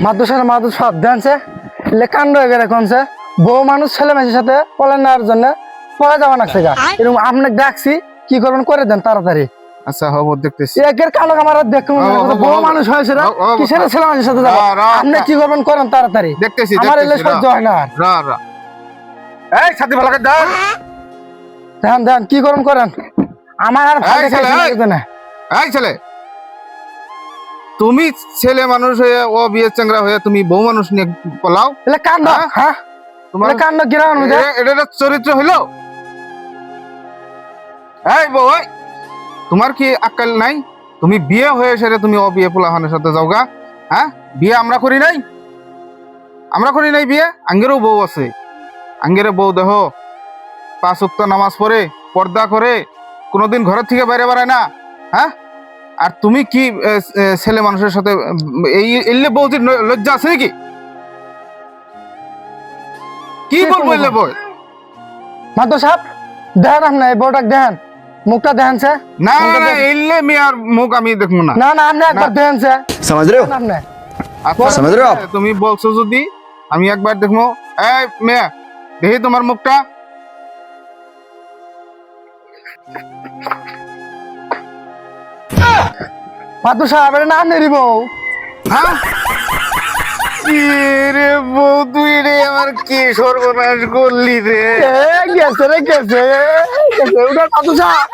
মাদ্রাসার মাদুর সব ধ্যানছে কাণ্ড হয়ে গেলে কোনছে বউ মানুষ ছেলে মেয়ের সাথে পলান নেওয়ার জন্য পলা যাওয়া লাগছে গা এরকম আপনাকে ডাকছি কি করবেন করে দেন তাড়াতাড়ি। আচ্ছা হব দেখতেছি। একের কালো আমার দেখুন বউ মানুষ হয়েছে না কিসের ছেলে মানুষের সাথে যাবো আপনি কি করবেন করেন তাড়াতাড়ি দেখতেছি আমার এলে সহ্য হয় না। এই সাথী ভালো করে দাও। ধ্যান ধ্যান কি করুন করেন আমার আর ভালো লাগছে না। এই ছেলে তুমি ছেলে মানুষ হয়ে ও বিয়ে চাংরা হয়ে তুমি বউ মানুষ নিয়ে পলাও এলে কাণ্ড হ্যাঁ তোমার কাণ্ড গিরান এটা চরিত্র হইলো? এই বউ তোমার কি আক্কেল নাই? তুমি বিয়ে হয়ে সেরে তুমি ও বিয়ে পোলাহানের সাথে যাওগা? হ্যাঁ বিয়ে আমরা করি নাই? আমরা করি নাই বিয়ে? আঙ্গেরও বউ আছে, আঙ্গের বউ দেহ 5 ওয়াক্ত নামাজ পড়ে পর্দা করে কোনোদিন ঘরের থেকে বাইরে বেড়ায় না। হ্যাঁ আর তুমি কি ছেলে মানুষের সাথে এই এলে বউটির লজ্জা আছে নাকি? কি বলবো এলে বউ? মাতো সাহেব দেন আপনি এই বউটাকে দেন মুখটা দেনছে না না এলে মিয়ার মুখ আমি দেখবো না। না না আপনি একবার দেনছে समझ रहे हो আপনি আচ্ছা समझ रहे हो आप তুমি বলছো যদি আমি একবার দেখবো। এই মেয়ে দেখি তোমার মুখটা। মাতো সাহেব এর নাম নেরি বউ হ্যাঁ রে বউ তুই রে আমার কি সর্বনাশ করলি রে। গেছে রে গেছে গেছে ওটা মাতো সাহেব